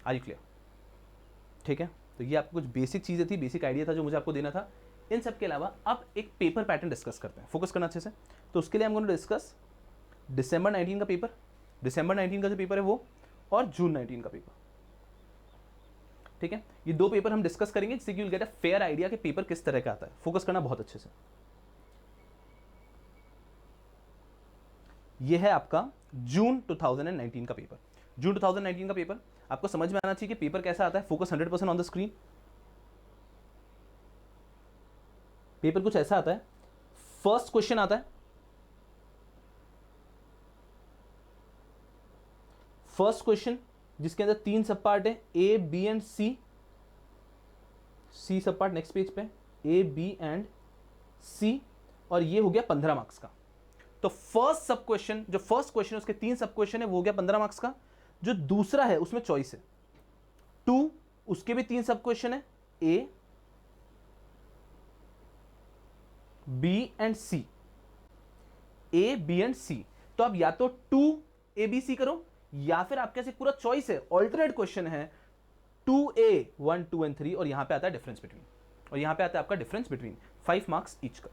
Are you clear? ठीक है, तो ये आपको कुछ बेसिक चीज़ें थी, बेसिक आइडिया था जो मुझे आपको देना था। इन सब के अलावा अब एक पेपर पैटर्न डिस्कस करते हैं, फोकस करना अच्छे से। तो उसके लिए हम गोइंग टू डिस्कस दिसंबर 19 का पेपर, दिसंबर 19 का जो पेपर है वो, और जून 19 का पेपर। ठीक है, ये दो पेपर हम डिस्कस करेंगे जिससे कि you will get a fair idea कि पेपर किस तरह का आता है। फोकस करना बहुत अच्छे से। ये है आपका जून 2019 का पेपर। जून 2019 का पेपर आपको समझ में आना चाहिए कि पेपर कैसा आता है। Focus 100% on the screen. Paper कुछ ऐसा आता है, फर्स्ट क्वेश्चन आता है, फर्स्ट क्वेश्चन जिसके अंदर 3 सब पार्ट है, ए बी एंड सी। सी सब पार्ट नेक्स्ट पेज पे, ए बी एंड सी, और ये हो गया 15 मार्क्स का। तो फर्स्ट सब क्वेश्चन, जो फर्स्ट क्वेश्चन है उसके 3 सब क्वेश्चन है, वो हो गया 15 मार्क्स का। जो दूसरा है उसमें चॉइस है 2, उसके भी 3 सब क्वेश्चन है, A B and C, A B and C. तो आप या तो 2 ए बी सी करो, या फिर आपके पास एक पूरा चॉइस है, ऑल्टरनेट क्वेश्चन है 2A 1 2 एंड 3, और यहां पे आता है डिफरेंस बिटवीन, और यहां पे आता है आपका डिफरेंस बिटवीन 5 मार्क्स ईच का।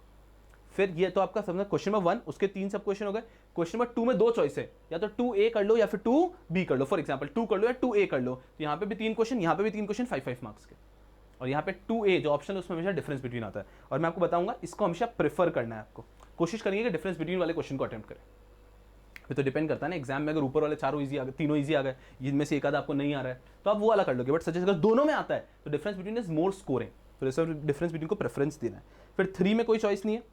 फिर ये तो आपका समझना क्वेश्चन नंबर 1, उसके 3 सब क्वेश्चन हो गए। क्वेश्चन नंबर 2 में 2 चॉइस है, या तो 2A कर लो या फिर 2B कर लो। फॉर एग्जांपल 2 कर लो या 2A कर लो। तो यहां पे भी 3 क्वेश्चन, यहां पे भी 3 क्वेश्चन 5 मार्क्स के। और यहाँ पे 2A जो ऑप्शन है उसमें हमेशा डिफरेंस बिटवीन आता है, और मैं आपको बताऊंगा इसको हमेशा प्रेफर करना है। आपको कोशिश करेंगे कि डिफरेंस बिटवीन वाले क्वेश्चन को अटेम्प्ट करें। ये तो डिपेंड करता है ना, एग्जाम में अगर ऊपर वाले चारों इजी आ गए, तीनों इजी आ गए, इनमें से एक आधा आपको नहीं आ रहा है तो आप वो वाला कर लोगे। बट सजेस्ट अगर दोनों में आता है तो difference between is more scoring, तो डिफरेंस बिटवीन को प्रेफरेंस देना है। फिर 3 में कोई चॉइस नहीं है,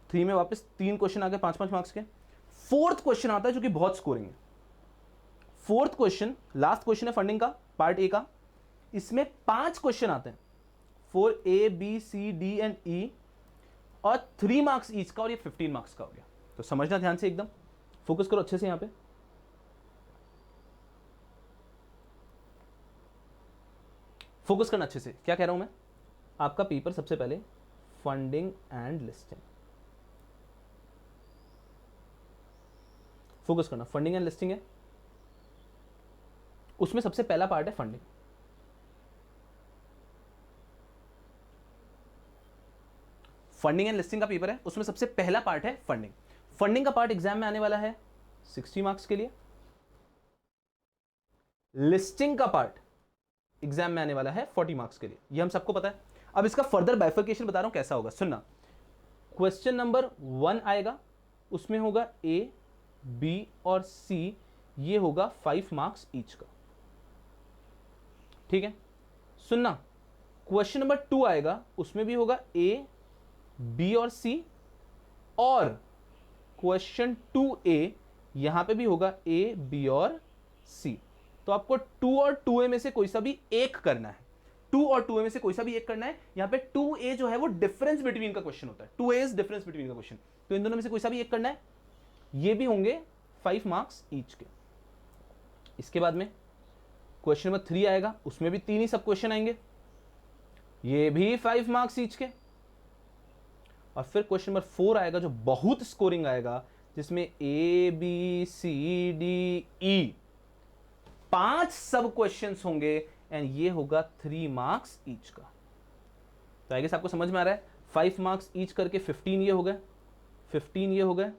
3 में वापस 3 क्वेश्चन आ गए 5 मार्क्स के। फोर्थ क्वेश्चन आता है जो कि बहुत स्कोरिंग है। फोर्थ क्वेश्चन लास्ट क्वेश्चन है फंडिंग का, पार्ट ए का। इसमें 5 क्वेश्चन आते हैं, 4A B C D and E, और 3 मार्क्स ईच का, और ये 15 मार्क्स का हो गया। तो समझना ध्यान से, एकदम फोकस करो अच्छे से। यहां पे फोकस करना अच्छे से। क्या कह रहा हूं मैं? आपका पेपर सबसे पहले फंडिंग एंड लिस्टिंग, फोकस करना, फंडिंग एंड लिस्टिंग है। उसमें सबसे पहला पार्ट है फंडिंग। फंडिंग एंड लिस्टिंग का पेपर है, उसमें सबसे पहला पार्ट है फंडिंग। फंडिंग का पार्ट एग्जाम में आने वाला है 60 मार्क्स के लिए। लिस्टिंग का पार्ट एग्जाम में आने वाला है 40 मार्क्स के लिए, ये हम सबको पता है। अब इसका फर्दर बाइफर्केशन बता रहा हूं कैसा होगा, सुनना। क्वेश्चन नंबर 1 आएगा, उसमें होगा A B और C, ये होगा 5 मार्क्स ईच का। ठीक है, सुनना। क्वेश्चन नंबर 2 आएगा, उसमें भी होगा A B और C, और क्वेश्चन 2A यहां पे भी होगा A B और C। तो आपको 2 और 2A में से कोई सा भी एक करना है, 2 और 2A में से कोई सा भी एक करना है। यहां पे 2A जो है वो डिफरेंस बिटवीन का क्वेश्चन होता है, 2A इज डिफरेंस बिटवीन का क्वेश्चन, तो इन दोनों में से कोई सा भी एक करना है। ये भी होंगे 5 मार्क्स ईच के। इसके बाद में क्वेश्चन नंबर 3 आएगा, उसमें भी 3 ही सब क्वेश्चन आएंगे, ये भी 5 मार्क्स ईच के। और फिर क्वेश्चन नंबर 4 आएगा जो बहुत स्कोरिंग आएगा, जिसमें A B C D E 5 सब क्वेश्चंस होंगे, एंड ये होगा 3 मार्क्स ईच का। तो आई गेस आपको समझ में आ रहा है, 5 मार्क्स ईच करके 15 ये हो गए, 15 ये हो गए,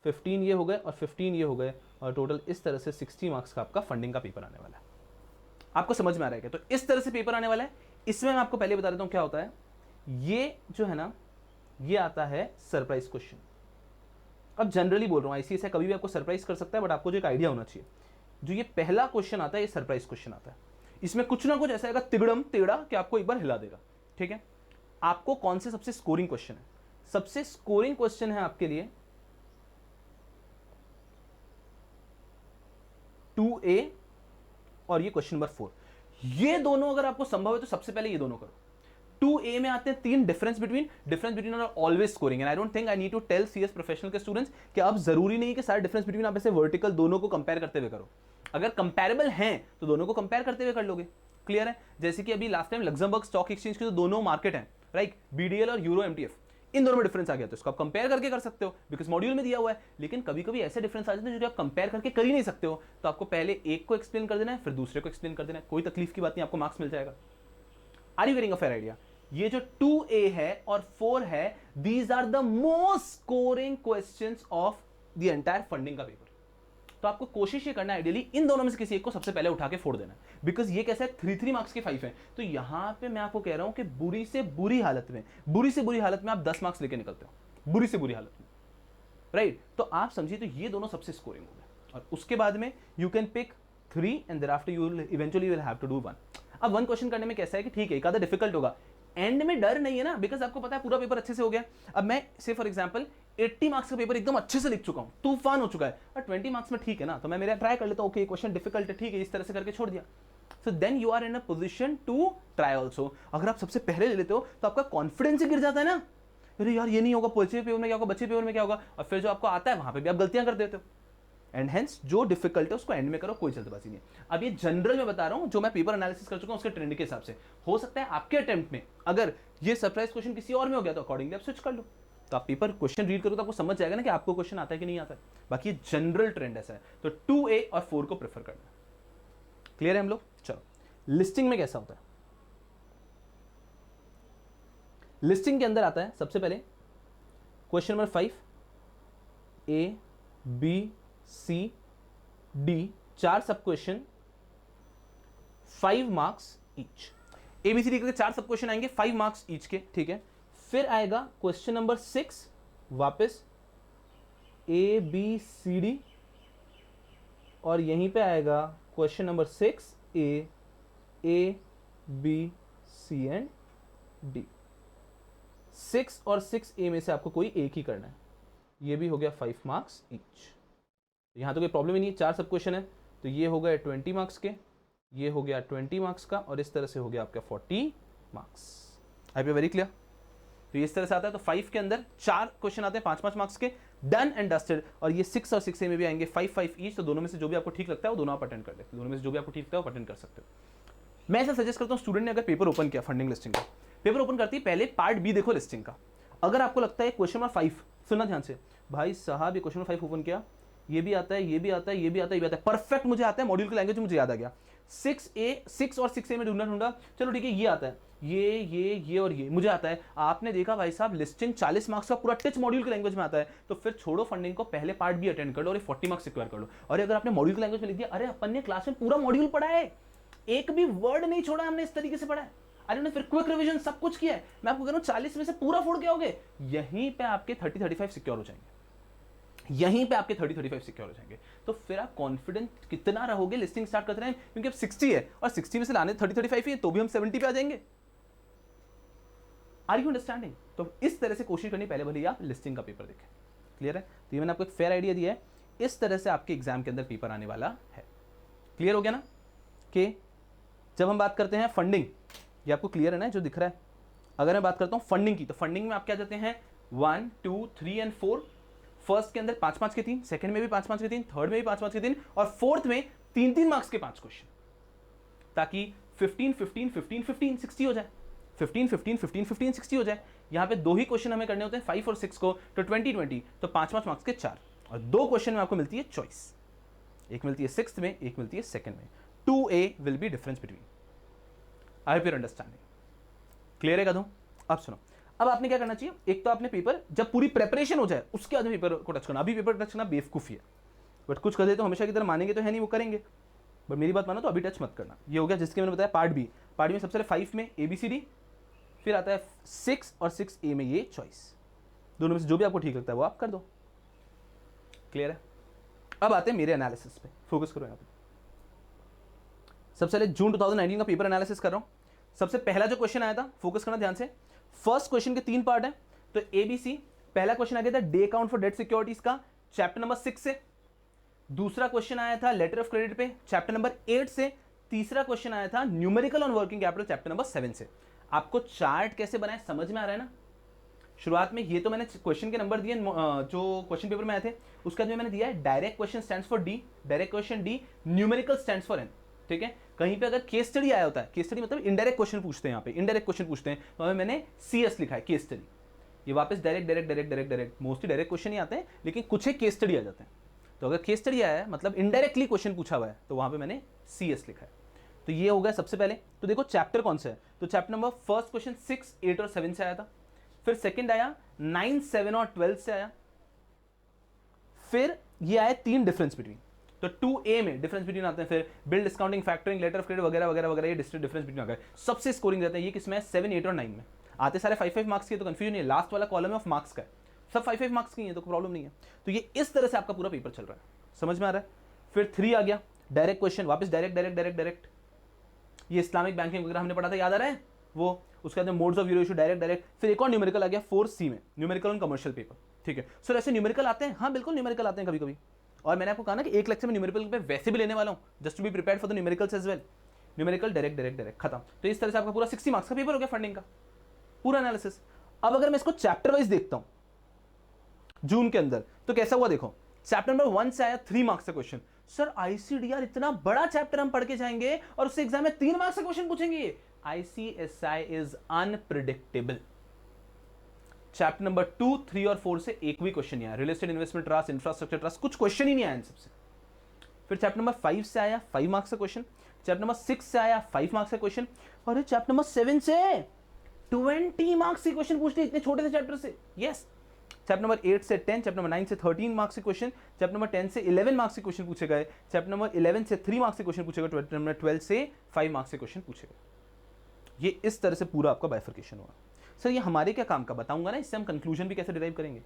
15 ये हो गए, और 15 ये हो गए, और टोटल इस तरह से 60 मार्क्स का आपका फंडिंग का पेपर आने वाला है। आपको समझ में आ रहा है क्या? तो इस तरह से पेपर आने वाला है। इसमें मैं आपको पहले बता देता हूं क्या होता है। ये जो है ना, ये आता है सरप्राइज क्वेश्चन। अब जनरली बोल रहा हूं, आईसीएसआई कभी भी आपको सरप्राइज कर सकता है, बट आपको जो एक आइडिया होना चाहिए। जो ये पहला क्वेश्चन आता है, ये सरप्राइज क्वेश्चन आता है। इसमें कुछ ना कुछ ऐसा आएगा तिगड़म टेढ़ा कि आपको एक बार हिला देगा। ठीक है, आपको कौन से सबसे स्कोरिंग क्वेश्चन है? सबसे स्कोरिंग क्वेश्चन है आपके लिए 2A और ये क्वेश्चन नंबर 4। ये दोनों अगर आपको संभव है तो सबसे पहले ये दोनों करो। 2A में आते हैं 3 difference between are always scoring, and I don't think I need to tell CS professional के स्टूडेंट्स कि अब जरूरी नहीं कि सारे डिफरेंस बिटवीन आप ऐसे वर्टिकल दोनों को कंपेयर करते हुए करो। अगर कंपेरेबल हैं तो दोनों को कंपेयर करते हुए कर लोगे। क्लियर है? जैसे कि अभी last time Luxembourg stock exchange के जो दोनों मार्केट हैं, राइट, BDL और यूरो MTF, इन दोनों में डिफरेंस आ गया तो इसको आप कंपेयर करके कर सकते हो, बिकॉज मॉड्यूल में दिया हुआ है। लेकिन कभी कभी ऐसे डिफरेंस आ जाते हैं जो आप कंपेयर करके कर ही नहीं सकते हो, तो आपको पहले एक को एक्सप्लेन कर देना है, फिर दूसरे को एक्सप्लेन कर देना है, कोई तकलीफ की बात नहीं, आपको मार्क्स मिल जाएगा। Are you getting a fair idea? ये जो 2A है और 4 है, these are the most scoring questions of the entire funding का पेपर। तो आपको कोशिश ये करना है आइडियली इन दोनों में से किसी एक को सबसे पहले उठा के फोड़ देना, बिकॉज ये कैसा है 3 मार्क्स के 5 है। तो यहां पे मैं आपको कह रहा हूं कि बुरी से बुरी हालत में आप 10 मार्क्स लेके निकलते हो, बुरी से बुरी हालत में, राइट? तो आप समझिए, तो ये दोनों सबसे स्कोरिंग हो गए, और उसके बाद में you can pick 3 and thereafter you will eventually will have to do 1। अब 1 क्वेश्चन करने में कैसा है कि ठीक है एक आधा डिफिकल्ट होगा, एंड में डर नहीं है ना, बिकॉज आपको पता है पूरा पेपर अच्छे से हो गया। अब मैं से फॉर एग्जांपल 80 मार्क्स का पेपर एकदम अच्छे से लिख चुका हूं, तूफान हो चुका है, और 20 मार्क्स में ठीक है ना, तो मैं मेरा ट्राई कर लेता हूं, ओके क्वेश्चन डिफिकल्ट है, ठीक है, इस तरह से करके छोड़ दिया। So then you are in a position to try also. अगर आप सबसे पहले ले लेते हो तो आपका कॉन्फिडेंस ही गिर जाता है ना, अरे यार ये नहीं होगा, बचे पेपर में क्या होगा, बचे पेपर में क्या होगा, और फिर जो आपको आता है वहां पे भी आप गलतियां कर देते हो। एंड हेंस जो डिफिकल्ट है उसको एंड में करो, कोई जल्दबाजी नहीं। अब ये जनरल में बता रहा हूं, जो मैं पेपर एनालिसिस कर चुका हूं उसके ट्रेंड के हिसाब से। हो सकता है आपके अटेम्प्ट में अगर ये सरप्राइज क्वेश्चन किसी और में हो गया तो अकॉर्डिंगली आप स्विच कर लो, तो आप पेपर क्वेश्चन रीड करो तो आपको समझ जाएगा ना कि आपको क्वेश्चन आता है कि नहीं आता है। बाकी जनरल ट्रेंड ऐसा है, तो 2A और 4 को प्रेफर करना। क्लियर है हम लोग? चलो, लिस्टिंग में कैसा होता है? लिस्टिंग के अंदर आता है सबसे पहले question number 5, A, B, C, D, 4 सब क्वेश्चन, 5 मार्क्स ईच। ABCD करके 4 सब क्वेश्चन आएंगे, 5 मार्क्स ईच के, ठीक है। फिर आएगा क्वेश्चन नंबर 6, वापस ABCD, और यहीं पे आएगा question number 6A, ABC and D। 6 और 6A में से आपको कोई एक ही करना है। ये भी हो गया 5 मार्क्स ईच। यहां तो कोई प्रॉब्लम ही नहीं, 4 सब क्वेश्चन है, तो ये हो गया 20 मार्क्स के, ये हो गया 20 मार्क्स का, और इस तरह से हो गया आपका 40 marks. I be very clear? तो इस तरह से आता है। तो 5 के अंदर 4 क्वेश्चन आते हैं 5-5 मार्क्स के, डन एंड डस्टेड। और ये 6 और 6A में भी आएंगे 5-5 ईच। तो दोनों में से जो भी आपको ठीक लगता है वो दोनों आप अटेंड कर लेते, दोनों में से जो भी आपको ठीक लगता है वो अटेंड कर सकते हो। मैं ऐसा सजेस्ट करता हूँ, स्टूडेंट ने अगर पेपर ओपन किया फंडिंग लिस्टिंग का, पेपर ओपन करती है पहले पार्ट बी देखो लिस्टिंग का। अगर आपको लगता है क्वेश्चन नंबर 5, सुनना ध्यान से भाई साहब, ये क्वेश्चन नंबर 5 ओपन किया, ये भी आता है, ये भी आता है, ये भी आता है, ये भी आता है, परफेक्ट मुझे आता है, मॉड्यूल की लैंग्वेज मुझे याद आ गया। 6 और 6A में ढूंढा, चलो ठीक है ये आता है, ये और ये मुझे आता है। आपने देखा भाई साहब लिस्टिंग 40 मार्क्स का पूरा टच मॉड्यूल की लैंग्वेज में आता है, तो फिर छोड़ो फंडिंग को, पहले पार्ट भी अटेंड कर लो और 40 मार्क्स सिक्योर कर लो। और अगर आपने मॉड्यूल की लैंग्वेज में लिख दिया, अरे अपन ने क्लास में पूरा मॉड्यूल पढ़ा है, एक भी वर्ड नहीं छोड़ा हमने, इस तरीके से पढ़ा है, अरे ने फिर क्विक रिवीजन सब कुछ किया है, मैं आपको कह रहा हूं 40 में से पूरा फोड़ के आओगे, यहीं पे आपके 30-35 सिक्योर हो जाएंगे, यहीं पे आपके 30-35 सिक्योर हो जाएंगे। तो फिर आप कॉन्फिडेंट कितना रहोगे लिस्टिंग स्टार्ट करते हैं, क्योंकि अब 60 है और 60 में से लाने 30-35 ही है, तो भी हम 70 पे आ जाएंगे। Are you understanding? तो इस तरह से कोशिश करनी, पहले भले आप लिस्टिंग का पेपर देखें। क्लियर है? तो ये मैंने आपको एक फेयर आइडिया दिया है, इस तरह से आपके एग्जाम के अंदर पेपर आने वाला है। क्लियर हो गया ना? कि जब हम बात करते हैं फंडिंग, ये आपको क्लियर है ना जो दिख रहा है? अगर मैं बात करता हूं फंडिंग की, तो फंडिंग में आप क्या जाते हैं 1, 2, 3 एंड 4। फर्स्ट के अंदर 5-5 के 3, सेकंड में भी 5-5 के 3, थर्ड में भी 5-5 के 3, और फोर्थ में 3-3 मार्क्स के 5 क्वेश्चन, ताकि 15, 15, 15, 15, 60 हो जाए, 15, 15, 15, 15, 60 हो जाए। यहां पे 2 ही क्वेश्चन हमें करने होते हैं 5 और 6 को, तो 20-20, तो 5-5 मार्क्स के 4, और 2 क्वेश्चन में आपको मिलती है चॉइस, एक मिलती है 6th में, एक मिलती है 2nd में। 2A will be difference between. I hope you understanding. Clear है कदम? अब सुनो, अब आपने क्या करना चाहिए, एक तो आपने पेपर जब पूरी प्रेपरेशन हो जाए उसके बाद पेपर को टच करना। अभी पेपर टच करना बेवकूफी है, बट कुछ कर दे तो हमेशा की तरह मानेंगे तो है नहीं, वो करेंगे, बट मेरी बात मानो तो अभी टच मत करना। ये हो गया जिसके मैंने बताया पार्ट बी। पार्ट बी में सबसे पहले 5 में ABCD, फिर आता है 6 और 6A में ये चॉइस, दोनों में से जो भी आपको ठीक लगता है वो आप कर दो। क्लियर है? अब आते हैं मेरे एनालिसिस पे, फोकस करो यहाँ पे। सबसे पहले जून 2019 का पेपर एनालिसिस कर रहा हूं। सबसे पहला जो क्वेश्चन आया था, फोकस करना ध्यान से, फर्स्ट क्वेश्चन के 3 पार्ट है, तो ABC पहला क्वेश्चन आ गया था day account for debt securities का, चैप्टर नंबर 6 से। दूसरा क्वेश्चन आया था लेटर ऑफ क्रेडिट पे, चैप्टर नंबर 8 से। तीसरा क्वेश्चन आया था numerical on working capital, chapter number 7 से। आपको चार्ट कैसे बनाए समझ में आ रहा है ना? शुरुआत में ये तो मैंने क्वेश्चन के नंबर दिए जो क्वेश्चन पेपर में आए थे, उसके बाद मैंने दिया है direct question stands for D, direct question D, numerical stands for N। ठीक है, कहीं पे अगर केस स्टडी आया होता है, केस स्टडी मतलब इनडायरेक्ट क्वेश्चन पूछते हैं, यहाँ पे इनडायरेक्ट क्वेश्चन पूछते हैं, तो मैंने CS लिखा है केस स्टडी। ये वापस डायरेक्ट मोस्टली डायरेक्ट क्वेश्चन ही आते हैं, लेकिन कुछ एक केस स्टडी आ जाते हैं। तो अगर केस स्टडी आया है मतलब इनडायरेक्टली क्वेश्चन पूछा हुआ है, तो वहां पे मैंने CS लिखा है। तो ये हो गया सबसे पहले। तो देखो चैप्टर कौन सा है, तो चैप्टर नंबर फर्स्ट क्वेश्चन 6, 8 और 7 से आया था। फिर सेकंड आया 9, 7 और 12 से आया। फिर ये आए 3 डिफरेंस बिटवीन। तो 2A में डिफरेंस बिटवीन आते हैं, फिर bill, discounting, factoring, letter of credit वगैरह वगैरह वगैरह, ये डिफरेंस बिटवीन आ गए। सबसे स्कोरिंग रहता है ये किसमें है, 7, 8 और 9 में आते सारे 5-5 मार्क्स के, तो कंफ्यूजन नहीं है। लास्ट वाला कॉलम ऑफ मार्क्स का है, सब 5-5 मार्क्स की है, तो कोई प्रॉब्लम नहीं है। तो ये इस तरह से आपका पूरा पेपर चल रहा है, समझ में आ रहा है। फिर 3 आ गया डायरेक्ट क्वेश्चन, वापस डायरेक्ट। ये इस्लामिक बैंकिंग वगैरह हमने पढ़ा था, याद आ रहा है वो। उसके बाद modes of euro issue, direct. फिर एक और न्यूमेरिकल आ गया 4C में, न्यूमेरिकल ऑन कमर्शियल पेपर। ठीक है सर, ऐसे न्यूमेरिकल आते हैं? हाँ बिल्कुल न्यूमेरिकल आते हैं कभी कभी। और मैंने आपको कहा ना कि एक लेक्चर में न्यूमेरिकल पे वैसे भी लेने वाला हूँ, just to be prepared for the numericals as well. Numerical direct खत्म। तो इस तरह से आपका पूरा 60 मार्क्स का पेपर हो गया फंडिंग का पूरा एनालिसिस। अब अगर मैं इसको चैप्टर वाइज देखता हूं जून के अंदर, तो कैसा हुआ देखो। चैप्टर नंबर 1 से आया 3 मार्क्स का क्वेश्चन। सर ICDR इतना बड़ा चैप्टर हम पढ़ के जाएंगे और उससे एग्जाम में 3 मार्क्स का क्वेश्चन पूछेंगे? ICSI is unpredictable. Chapter number 2, 3 और 4 से एक भी क्वेश्चन नहीं आया। Real estate investment trust, infrastructure trust, कुछ क्वेश्चन ही नहीं आया इन सबसे। फिर चैप्टर नंबर 5 से आया 5 मार्क्स का क्वेश्चन। चैप्टर नंबर 6 से आया 5 मार्क्स का क्वेश्चन। और चैप्टर नंबर 7 से 20 मार्क्स के क्वेश्चन पूछते इतने छोटे से चैप्टर से। यस। चैप्टर नंबर 8 से 10, चैप्टर नंबर 9 से 13 मार्क्स के क्वेश्चन, चैप्टर नंबर 10 से 11 मार्क्स के क्वेश्चन पूछे गए, चैप्टर नंबर 11 से 3 मार्क्स के क्वेश्चन पूछे गए, चैप्टर नंबर 12 से 5 मार्क्स के क्वेश्चन पूछे गए। ये इस तरह से पूरा आपका बाइफर्केशन हुआ। सर ये हमारे क्या काम का बताऊंगा ना, इससे हम कंक्लूजन भी कैसे डिराइव करेंगे।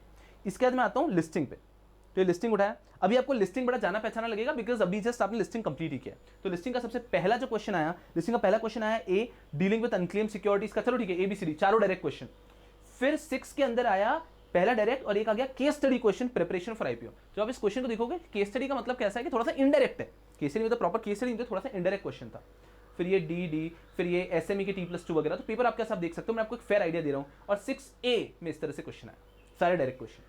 इसके बाद मैं आता हूं लिस्टिंग पे। तो ये लिस्टिंग उठाया, अभी आपको लिस्टिंग बड़ा जाना पहचाना लगेगा बिकॉज अभी जस्ट आपने लिस्टिंग कंप्लीट ही किया। तो लिस्टिंग का सबसे पहला जो क्वेश्चन आया, लिस्टिंग का पहला क्वेश्चन आया ए, डीलिंग विद अनक्लेम सिक्योरिटीज का। चलो ठीक है, ABCD चारों डायरेक्ट क्वेश्चन। फिर 6 के अंदर आया पहला डायरेक्ट और एक आ गया case study question, preparation for IPO। जो आप इस क्वेश्चन को देखोगे, केस स्टडी का मतलब कैसा है कि थोड़ा सा इनडायरेक्ट है। केस स्टडी मतलब प्रॉपर केस स्टडी नहीं, थोड़ा सा इनडायरेक्ट क्वेश्चन था। फिर ये DD, फिर ये SME के T+2 वगैरह। तो पेपर आप कैसा आप देख सकते हो, मैं आपको एक फेयर आइडिया दे रहा हूं। और 6A में इस तरह से क्वेश्चन आया, सारे डायरेक्ट क्वेश्चन।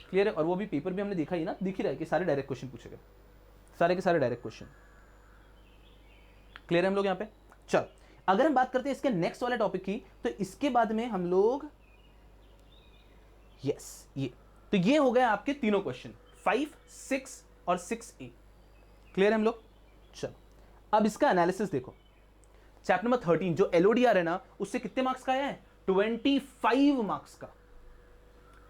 क्लियर है। और वो भी पेपर भी हमने देखा ही ना, दिख ही रहा है कि सारे डायरेक्ट क्वेश्चन पूछे गए, सारे के सारे डायरेक्ट क्वेश्चन। क्लियर है हम लोग यहाँ पे। चल अगर हम बात करते हैं इसके नेक्स्ट वाले टॉपिक की, तो इसके बाद में हम लोग ये तो ये हो गए आपके तीनों क्वेश्चन 5, 6 और 6A। क्लियर है हम लोग। चलो अब इसका एनालिसिस देखो। चैप्टर नंबर 13 जो LODR है ना, उससे कितने मार्क्स का आया है, 25 मार्क्स का।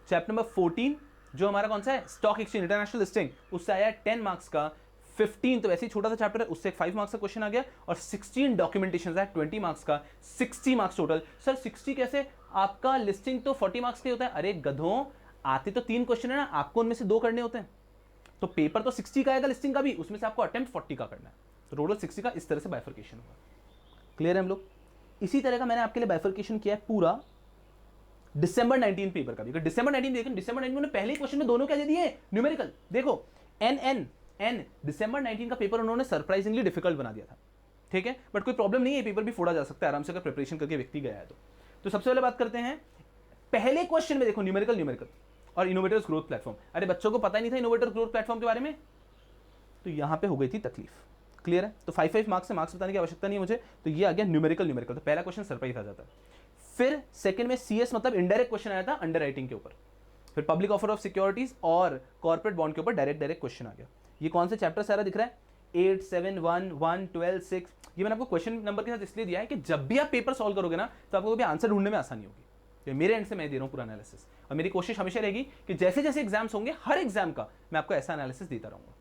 चैप्टर नंबर 14 जो हमारा कौन सा है, स्टॉक एक्सचेंज इंटरनेशनल लिस्टिंग, उससे आया 10 मार्क्स का। 15 तो वैसे ही छोटा सा चैप्टर है, उससे 5 मार्क्स का क्वेश्चन आ गया। और 16 डॉक्यूमेंटेशन है 20 मार्क्स का, 60 मार्क्स टोटल। सर 60 कैसे, आपका लिस्टिंग तो 40 मार्क्स का होता है। अरे गधों, आते तो 3 क्वेश्चन है ना, आपको उनमें से 2 करने होते हैं। तो पेपर तो 60 का आएगा लिस्टिंग का भी, उसमें से आपको अटेम्प्ट 40 का करना है। तो टोटल 60 का इस तरह से बाइफर्केशन होगा। क्लियर है हम लोग। इसी तरह का मैंने आपके लिए बाइफर्केशन किया है पूरा दिसंबर 19 पेपर का भी। दिसंबर 19 देखो, दिसंबर 19 में पहले क्वेश्चन में दोनों क्या दे दिए, न्यूमेरिकल। देखो एन दिसंबर 19 का पेपर उन्होंने सरप्राइजिंगली डिफिकल्ट बना दिया था। ठीक है, बट कोई प्रॉब्लम नहीं है, पेपर भी फोड़ा जा सकता है आराम से अगर प्रिपरेशन करके व्यक्ति गया है तो सबसे पहले बात करते हैं पहले क्वेश्चन में। देखो न्यूमेरिकल और इनोवेटर्स ग्रोथ प्लेटफॉर्म। अरे बच्चों को पता ही नहीं था इनोवेटर ग्रोथ प्लेटफॉर्म के बारे में, तो यहां पे हो गई थी तकलीफ। क्लियर है। तो 5 मार्क्स से मार्क्स बताने की आवश्यकता नहीं है मुझे। तो ये आ गया न्यूमेरिकल। तो पहला क्वेश्चन सरप्राइज आ जाता है। फिर सेकंड में CS मतलब इनडायरेक्ट क्वेश्चन आया था अंडरराइटिंग के ऊपर। फिर पब्लिक ऑफर ऑफ सिक्योरिटीज और कॉर्पोरेट बॉन्ड के ऊपर डायरेक्ट क्वेश्चन आ गया। ये कौन से चैप्टर सारा दिख रहा है, 8, 7, 1, 1, 12, 6। ये मैंने आपको क्वेश्चन नंबर के साथ इसलिए दिया है कि जब भी आप पेपर सॉल्व करोगे ना, तो आपको भी आंसर ढूंढने में आसानी होगी। तो मेरे एंड से मैं दे रहा हूं पूरा एनालिसिस, और मेरी कोशिश हमेशा रहेगी कि जैसे जैसे एग्जाम्स होंगे हर एग्जाम का मैं आपको ऐसा एनालिसिस देता रहूंगा।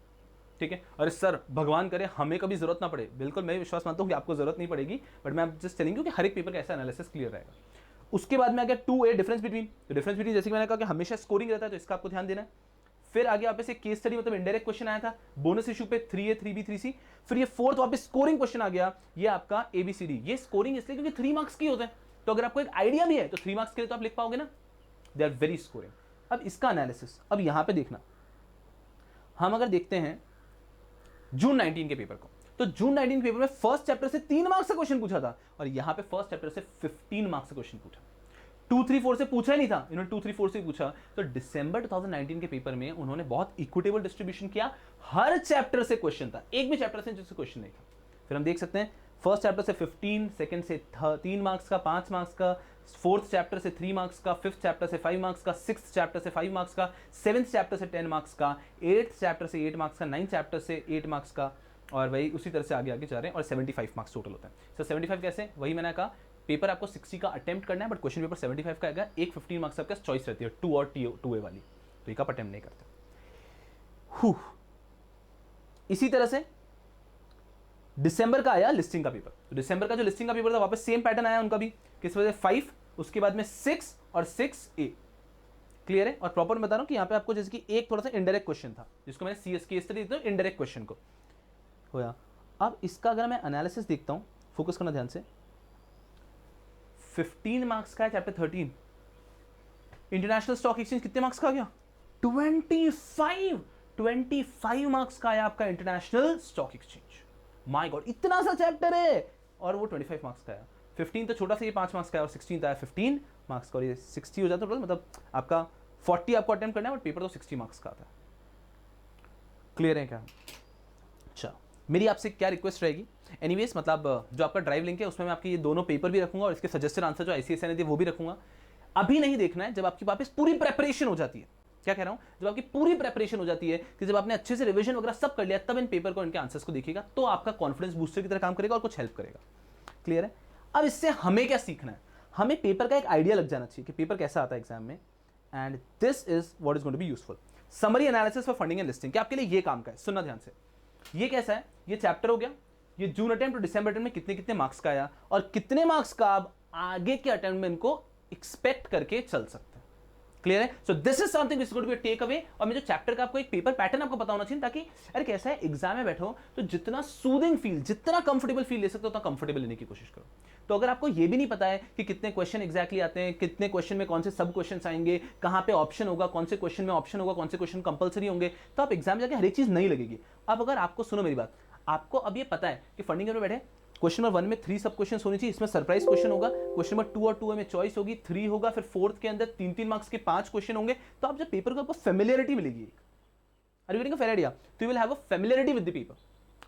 ठीक है। और सर भगवान करे हमें कभी जरूरत ना पड़े, बिल्कुल मैं विश्वास मानता हूं कि आपको जरूरत नहीं पड़ेगी, बट मैं आप जस्ट टेलिंग यू कि हर एक पेपर का ऐसा एनालिसिस क्लियर रहेगा। उसके बाद में आ गया 2A डिफरेंस बिटवीन। तो डिफरेंस बिटवीन जैसे कि मैंने कहा कि हमेशा स्कोरिंग रहता है, तो इसका आपको ध्यान देना है। फिर आगे वापस एक केस स्टडी मतलब इनडायरेक्ट क्वेश्चन आया था बोनस इशू पे 3A, 3B, 3C। फिर ये फोर्थ वापस स्कोरिंग क्वेश्चन आ गया, ये आपका ABCD। ये स्कोरिंग इसलिए क्योंकि 3 मार्क्स की होते हैं, तो अगर आपको एक आइडिया भी है तो 3 मार्क्स के लिए तो आप लिख पाओगे ना, दे आर वेरी स्कोरिंग। अब इसका एनालिसिस, अब यहां पे देखना, हम अगर देखते हैं जून 19 के पेपर को, तो जून 19 के पेपर में फर्स्ट चैप्टर से 3 मार्क्स का क्वेश्चन पूछा था, और यहां पे फर्स्ट चैप्टर से 15 मार्क्स का क्वेश्चन पूछा। 2, 3, 4 से पूछा ही नहीं था, इन्होंने 2, 3, 4 से पूछा। तो दिसंबर 2019 के पेपर में उन्होंने बहुत इक्विटेबल डिस्ट्रीब्यूशन किया, हर चैप्टर से क्वेश्चन था, एक भी चैप्टर से जिससे क्वेश्चन नहीं था। फिर हम देख सकते हैं फर्स्ट चैप्टर से 15, सेकंड से 3 मार्क्स का, 5 मार्क्स का, फोर्थ चैप्टर से 3 मार्क्स का, फिफ्थ चैप्टर से 5 मार्क्स का, सिक्स्थ चैप्टर से 5 मार्क्स का, सेवन्थ चैप्टर से 10 मार्क्स का, एट्थ चैप्टर से 8 मार्क्स का, नाइन्थ चैप्टर से 8 मार्क्स का, और वही उसी तरह से आगे आगे जा रहे हैं, और 75 मार्क्स टोटल होता है। सो 75 कैसे, वही मैंने कहा पेपर आपको 60 का अटेम्प्ट करना है, बट क्वेश्चन पेपर 75 का आएगा। एक 15 मार्क्स आपके चॉइस रहती है, 2 और 2A वाली, तो एक आप अटेम्प्ट नहीं करते। इसी तरह से दिसंबर का आया लिस्टिंग का पेपर, तो दिसंबर का जो लिस्टिंग का पेपर था वापस सेम पैटर्न आया उनका भी, किस वजह से 5, उसके बाद में 6 और 6A। क्लियर है? और प्रॉपर बता रहा हूं कि यहां पे आपको जैसे कि एक थोड़ा सा इनडायरेक्ट क्वेश्चन था, जिसको मैंने CS केस स्टडी देखता हूं, इनडायरेक्ट क्वेश्चन को होया। अब इसका अगर मैं एनालिसिस देखता हूं, फोकस करना ध्यान से, 15 मार्क्स का है चैप्टर 13। इंटरनेशनल स्टॉक एक्सचेंज कितने मार्क्स का आ गया? 25 मार्क्स का आया आपका international stock exchange. My God, इतना सा चैप्टर है और वो 25 मार्क्स का आया। 15 तो छोटा सा, ये 5 मार्क्स का है, और 16 आया 15 मार्क्स का, और ये 60 हो जाता है, मतलब आपका 40 आपको अटेम्प्ट करना है, बट पेपर तो 60 मार्क्स का आता है। क्लियर है क्या? अच्छा, मेरी आपसे क्या रिक्वेस्ट रहेगी, एनीवेज मतलब जो आपका ड्राइव लिंक है उसमें मैं आपके ये दोनों पेपर भी रखूंगा, और इसके सजेस्टेड आंसर जो ICSI ने दिए वो भी रखूंगा। अभी नहीं देखना है, जब आपकी वापस पूरी प्रेपरेशन हो जाती है, क्या कह रहा हूं, जब आपकी पूरी प्रेपरेशन हो जाती है, कि जब आपने अच्छे से रिवीजन वगैरह सब कर लिया, तब इन पेपर को, इनके आंसर्स को देखिएगा, तो आपका कॉन्फिडेंस बूस्टर की तरह काम करेगा और कुछ हेल्प करेगा। क्लियर है? अब इससे हमें क्या सीखना है, हमें पेपर का एक आइडिया लग जाना चाहिए कि पेपर कैसा आता है एग्जाम में, and this is what is going to be useful. Summary analysis for funding and listing, क्या आपके लिए ये काम का है? सुनना ध्यान से। ये कैसा है, ये चैप्टर हो गया, ये जून अटेम्प्ट और दिसंबर अटेम्प्ट में कितने कितने मार्क्स का आया, और कितने मार्क्स का आप आगे के अटेम्प्ट में इनको एक्सपेक्ट करके चल सकते हैं। क्लियर है? So this is something which is going to be a take away. और मैं जो चैप्टर का आपको एक पेपर पैटर्न आपको पता होना चाहिए, ताकि अरे कैसा है, एग्जाम में बैठो तो जितना सूदिंग फील, जितना कंफर्टेबल फील ले सकते हो, उतना कंफर्टेबल लेने की कोशिश करो। तो अगर आपको ये भी नहीं पता है कि कितने क्वेश्चन एग्जैक्टली आते हैं, कितने क्वेश्चन में कौन से सब क्वेश्चन आएंगे, कहां पे ऑप्शन होगा, कौन से क्वेश्चन में ऑप्शन होगा, कौन से क्वेश्चन कंपलसरी होंगे, तो आप एग्जाम जाके हर एक चीज नहीं लगेगी। अब अगर आपको, सुनो मेरी बात, आपको अब ये पता है कि फंडिंग में बैठे क्वेश्चन नंबर 1 में 3 सब क्वेश्चन होने चाहिए, इसमें सरप्राइज क्वेश्चन होगा, क्वेश्चन नंबर 2 और 2A में चॉइस होगी, 3 होगा, फिर फोर्थ के अंदर 3-3 मार्क्स के 5 क्वेश्चन होंगे। तो आप जब पेपर को आपको फेमिलियरिटी मिलेगी, are you getting a fair idea, तो you will have a familiarity with the paper.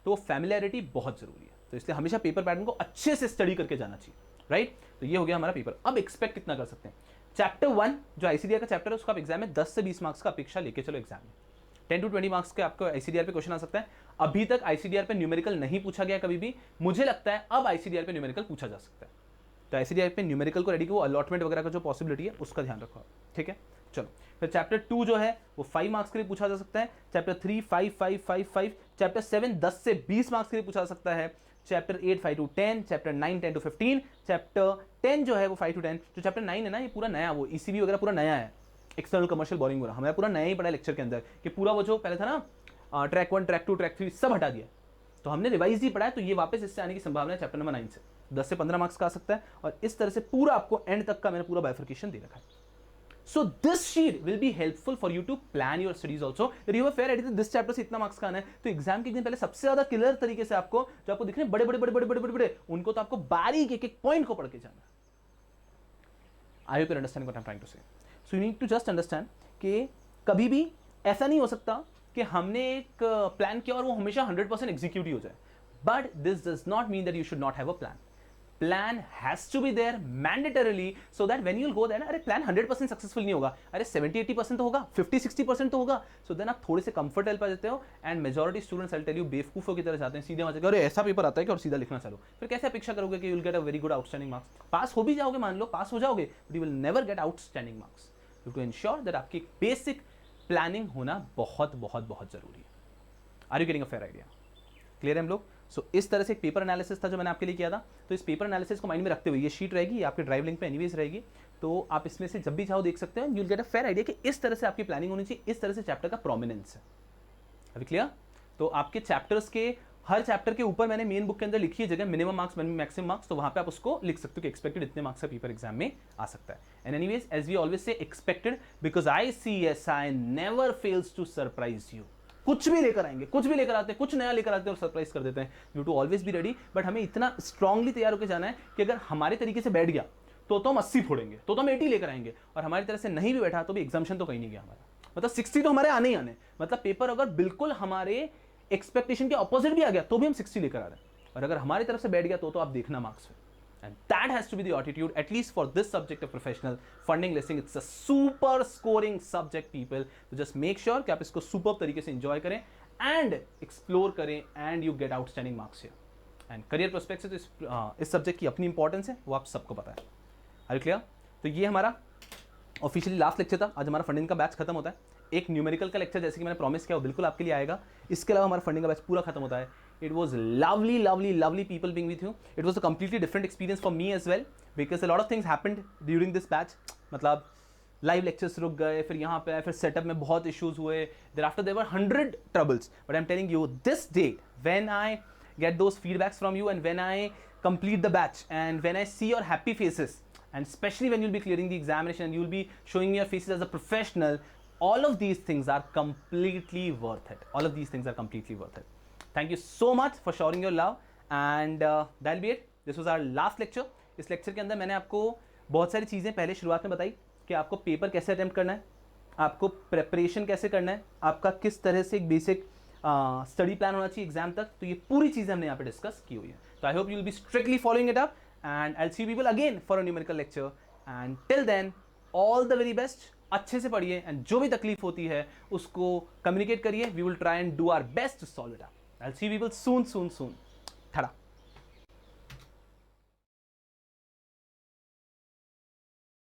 तो वो फेमिलियरिटी बहुत जरूरी है, तो इसलिए हमेशा पेपर पैटर्न को अच्छे से स्टडी करके जाना चाहिए, राइट? तो ये हो गया हमारा पेपर। अब एक्सपेक्ट कितना कर सकते हैं? चैप्टर 1 जो ICDR का चैप्टर है, उसका आप एग्जाम में 10 से 20 मार्क्स का अपेक्षा लेके चलो एग्जाम में। 10 to 20 मार्क्स के आपको ICDR पे क्वेश्चन आ सकता है। अभी तक ICDR पे न्यूमेरिकल नहीं पूछा गया कभी भी, मुझे लगता है अब ICDR पे न्यूमेरिकल पूछा जा सकता है। तो ICDR पे न्यूमेरिकल को रेडी करो, अलॉटमेंट वगैरह का जो पॉसिबिलिटी है उसका ध्यान रखो, ठीक है? चलो, फिर चैप्टर 2 जो है वो 5 मार्क्स के लिए पूछा जा सकता है। चैप्टर 3 5 5 5 5, चैप्टर 7 10 से 20 मार्क्स के लिए पूछा जा सकता है। Chapter 8 5 to 10, chapter 9 10 to 15, chapter 10 जो है वो 5 to 10। जो चैप्टर 9 है ना, ये पूरा नया, वो ECB वगैरह पूरा नया है, एक्सटर्नल कमर्शियल बोरिंग वगैरह हमें पूरा नया ही पढ़ा लेक्चर के अंदर, कि पूरा वो जो पहले था ना ट्रैक 1 ट्रैक 2 ट्रैक 3 सब हटा दिया, तो हमने रिवाइज ही पढ़ा है। तो ये वापस इससे आने की संभावना है चैप्टर नंबर 9 से 10 से 15 मार्क्स का आ सकता है, और इस तरह से पूरा आपको एंड तक का मैंने पूरा बाइफर्केशन दे रखा है। So this sheet will be helpful for you to plan your studies also, that you have a fair idea this chapter से इतना मार्क्स का आना है। तो एग्जाम के दिन पहले सबसे ज्यादा क्लियर तरीके से आपको जो आपको दिख रहे हैं बड़े बड़े बड़े बड़े बड़े बड़े बड़े, उनको तो आपको बारीक एक एक पॉइंट को पढ़ के जाना है। I hope you understand what I am trying to say. So you need to just understand कि कभी भी ऐसा नहीं हो सकता कि हमने एक प्लान किया और वो हमेशा 100% एग्जीक्यूट ही हो जाए, but this does not mean that you should not have a plan. Plan has to be there mandatorily, so that when you will go there, अरे प्लान 100% सक्सेसफुल नहीं होगा, अरे 70-80% तो होगा, 50-60% तो होगा। सो देन आप थोड़े से कंफर्ट लेवल पर जाते हो, and majority students I tell you बेवकूफों की तरह जाते हैं, सीधे वहां जाकर अरे ऐसा पेपर आता है कि और सीधा लिखना चालू। फिर कैसे अपेक्षा करोगे कि you will get a very good outstanding marks? Pass हो भी जाओगे, मान लो पास हो जाओगे, but you will never get outstanding marks. You to ensure that आपकी बेसिक प्लानिंग होना बहुत बहुत बहुत जरूरी है। Are you getting a fair idea? Clear है हम लोग? सो इस तरह से एक पेपर एनालिसिस था जो मैंने आपके लिए किया था। तो इस पेपर एनालिसिस को माइंड में रखते हुए ये शीट रहेगी, ये आपके ड्राइव लिंक पे एनीवेज रहेगी, तो आप इसमें से जब भी चाहो देख सकते हो, you will get a fair idea कि इस तरह से आपकी प्लानिंग होनी चाहिए, इस तरह से चैप्टर का प्रोमिनेंस है। अभी क्लियर? तो आपके चैप्टर्स के हर चैप्टर के ऊपर मैंने मेन बुक के अंदर लिखी है जगह मिनिमम मार्क्स मैक्सिमम मार्क्स, तो वहां पे आप उसको लिख सकते हो कि एक्सपेक्टेड इतने मार्क्स का पेपर एग्जाम में आ सकता है। And anyways as we always से expected, because ICSI never fails to surprise you. कुछ भी लेकर आएंगे, कुछ भी लेकर आते हैं, कुछ नया लेकर आते हैं और सरप्राइज कर देते हैं। You to always be ready, but हमें इतना स्ट्रांगली तैयार होकर जाना है कि अगर हमारे तरीके से बैठ गया तो हम 80 फोड़ेंगे, तो हम 80 लेकर आएंगे, और हमारी तरह से नहीं भी बैठा तो भी एग्जामिशन तो कहीं नहीं गया हमारा, मतलब 60 तो हमारे आने ही आने। मतलब पेपर अगर बिल्कुल हमारे एक्सपेक्टेशन के ऑपोजिट भी आ गया तो भी हम 60 लेकर आ रहे हैं। और अगर हमारी तरफ से बैठ गया तो आप देखना मार्क्स पे. And that has to be the attitude, at least for this subject of professional funding listing. It's a super scoring subject, people. So just make sure कि आप इसको superb तरीके से enjoy करें and explore करें and you get outstanding marks here. And career prospects से तो इस subject की अपनी importance है, वो आप सबको पता है. Are you clear? तो ये हमारा ऑफिशियली लास्ट लेक्चर था. आज हमारा फंडिंग का बैच खत्म होता है. एक न्यूमेरिकल का लेक्चर जैसे कि मैंने प्रॉमिस किया वो बिल्कुल आपके लिए आएगा. इसके अलावा हमारा फंडिंग का बैच पूरा खत्म होता है. It was lovely people being with you. It was a completely different experience for me as well because a lot of things happened during this batch. मतलब लाइव लेक्चर्स रुक गए, फिर यहाँ पे फिर सेटअप में बहुत इश्यूज हुए. Thereafter there were 100 troubles. But I'm telling you, this day when I get those feedbacks from you and when I complete the batch and when I see your happy faces and especially when you'll be clearing the examination and you'll be showing me your faces as a professional, all of these things are completely worth it. All of these things are completely worth it. Thank you so much for showing your love and that'll be it. This was our last lecture. इस lecture के अंदर मैंने आपको बहुत सारी चीज़ें पहले शुरुआत में बताई कि आपको पेपर कैसे अटेम्प्ट करना है, आपको प्रेपरेशन कैसे करना है, आपका किस तरह से एक बेसिक स्टडी प्लान होना चाहिए एग्जाम तक. तो ये पूरी चीज़ें हमने यहाँ पे डिस्कस की हुई है. तो I hope you will be strictly following it up and I will see you people again for a numerical lecture. And till then all the very best. अच्छे से पढ़िए एंड जो भी तकलीफ होती है उसको कम्युनिकेट करिए. We will try and do our best to solve it up. I'll see you people soon.